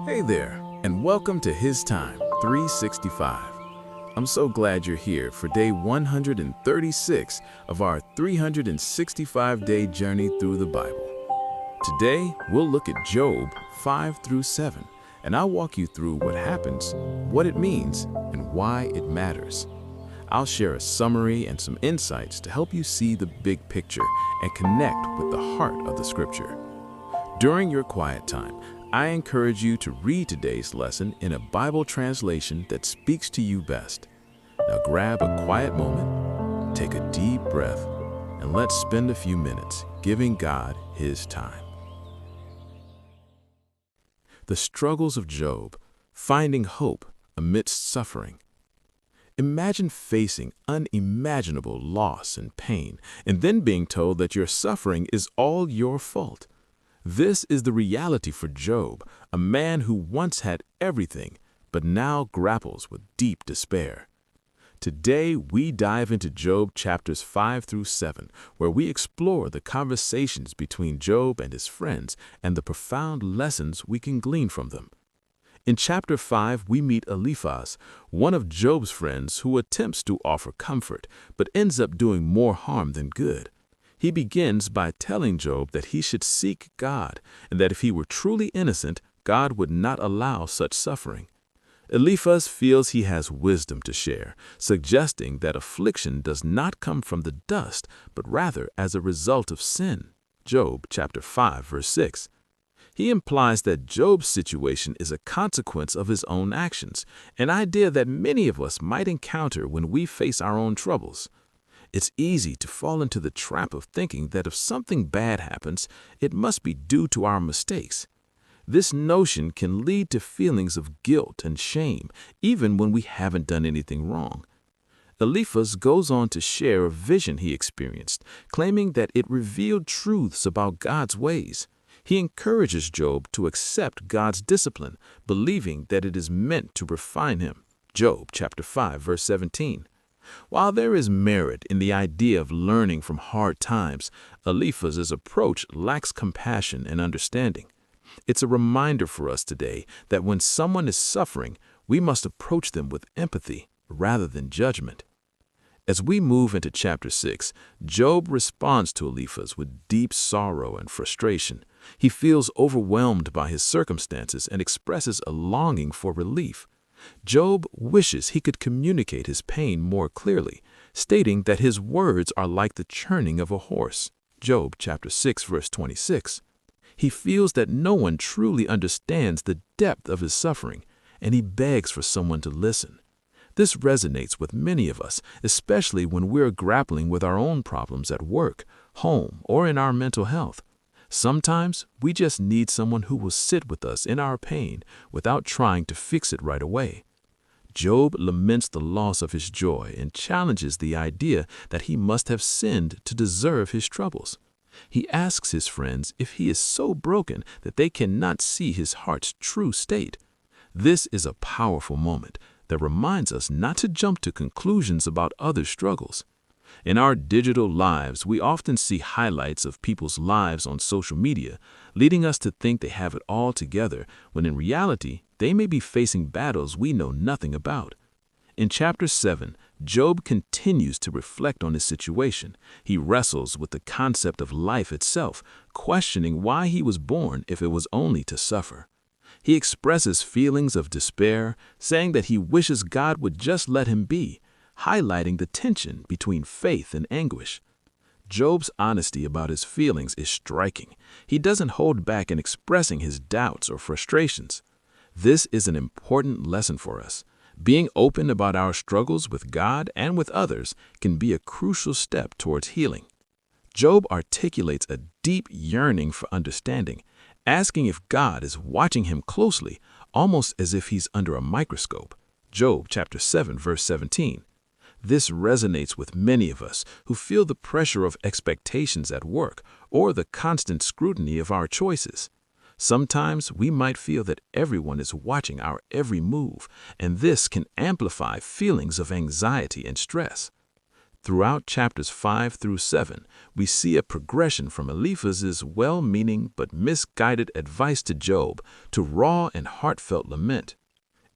Hey there, and welcome to HisTime365. I'm so glad you're here for day 136 of our 365-day journey through the Bible. Today, we'll look at Job 5 through 7, and I'll walk you through what happens, what it means, and why it matters. I'll share a summary and some insights to help you see the big picture and connect with the heart of the scripture. During your quiet time, I encourage you to read today's lesson in a Bible translation that speaks to you best. Now grab a quiet moment, take a deep breath, and let's spend a few minutes giving God His time. The struggles of Job, finding hope amidst suffering. Imagine facing unimaginable loss and pain, and then being told that your suffering is all your fault. This is the reality for Job, a man who once had everything, but now grapples with deep despair. Today, we dive into Job chapters 5 through 7, where we explore the conversations between Job and his friends and the profound lessons we can glean from them. In chapter 5, we meet Eliphaz, one of Job's friends who attempts to offer comfort, but ends up doing more harm than good. He begins by telling Job that he should seek God, and that if he were truly innocent, God would not allow such suffering. Eliphaz feels he has wisdom to share, suggesting that affliction does not come from the dust, but rather as a result of sin. Job chapter 5, verse 6. He implies that Job's situation is a consequence of his own actions, an idea that many of us might encounter when we face our own troubles. It's easy to fall into the trap of thinking that if something bad happens, it must be due to our mistakes. This notion can lead to feelings of guilt and shame, even when we haven't done anything wrong. Eliphaz goes on to share a vision he experienced, claiming that it revealed truths about God's ways. He encourages Job to accept God's discipline, believing that it is meant to refine him. Job chapter 5, verse 17. While there is merit in the idea of learning from hard times, Eliphaz's approach lacks compassion and understanding. It's a reminder for us today that when someone is suffering, we must approach them with empathy rather than judgment. As we move into chapter 6, Job responds to Eliphaz with deep sorrow and frustration. He feels overwhelmed by his circumstances and expresses a longing for relief. Job wishes he could communicate his pain more clearly, stating that his words are like the churning of a horse. Job chapter 6, verse 26. He feels that no one truly understands the depth of his suffering, and he begs for someone to listen. This resonates with many of us, especially when we're grappling with our own problems at work, home, or in our mental health. Sometimes we just need someone who will sit with us in our pain without trying to fix it right away. Job laments the loss of his joy and challenges the idea that he must have sinned to deserve his troubles. He asks his friends if he is so broken that they cannot see his heart's true state. This is a powerful moment that reminds us not to jump to conclusions about other struggles. In our digital lives, we often see highlights of people's lives on social media, leading us to think they have it all together, when in reality, they may be facing battles we know nothing about. In chapter 7, Job continues to reflect on his situation. He wrestles with the concept of life itself, questioning why he was born if it was only to suffer. He expresses feelings of despair, saying that he wishes God would just let him be, highlighting the tension between faith and anguish. Job's honesty about his feelings is striking. He doesn't hold back in expressing his doubts or frustrations. This is an important lesson for us. Being open about our struggles with God and with others can be a crucial step towards healing. Job articulates a deep yearning for understanding, asking if God is watching him closely, almost as if he's under a microscope. Job chapter 7, verse 17. This resonates with many of us who feel the pressure of expectations at work or the constant scrutiny of our choices. Sometimes we might feel that everyone is watching our every move, and this can amplify feelings of anxiety and stress. Throughout chapters 5 through 7, we see a progression from Eliphaz's well-meaning but misguided advice to Job to raw and heartfelt lament.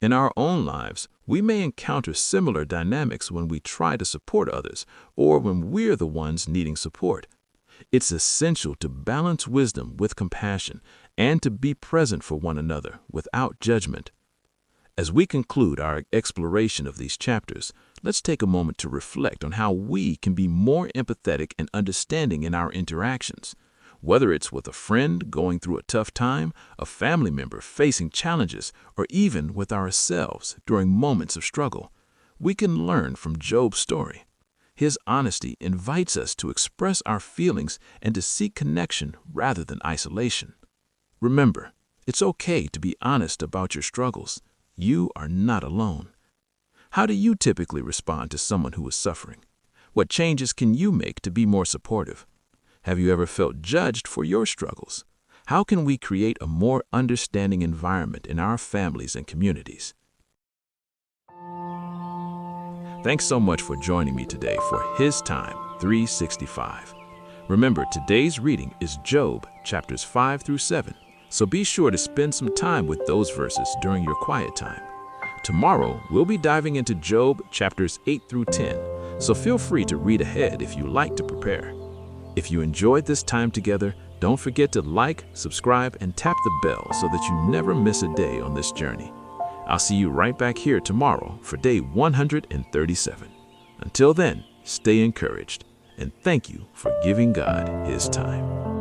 In our own lives, we may encounter similar dynamics when we try to support others or when we're the ones needing support. It's essential to balance wisdom with compassion and to be present for one another without judgment. As we conclude our exploration of these chapters, let's take a moment to reflect on how we can be more empathetic and understanding in our interactions. Whether it's with a friend going through a tough time, a family member facing challenges, or even with ourselves during moments of struggle, we can learn from Job's story. His honesty invites us to express our feelings and to seek connection rather than isolation. Remember, it's okay to be honest about your struggles. You are not alone. How do you typically respond to someone who is suffering? What changes can you make to be more supportive? Have you ever felt judged for your struggles? How can we create a more understanding environment in our families and communities? Thanks so much for joining me today for HisTime365. Remember, today's reading is Job chapters 5 through 7, so be sure to spend some time with those verses during your quiet time. Tomorrow, we'll be diving into Job chapters 8 through 10, so feel free to read ahead if you like to prepare. If you enjoyed this time together, don't forget to like, subscribe, and tap the bell so that you never miss a day on this journey. I'll see you right back here tomorrow for day 137. Until then, stay encouraged, and thank you for giving God His time.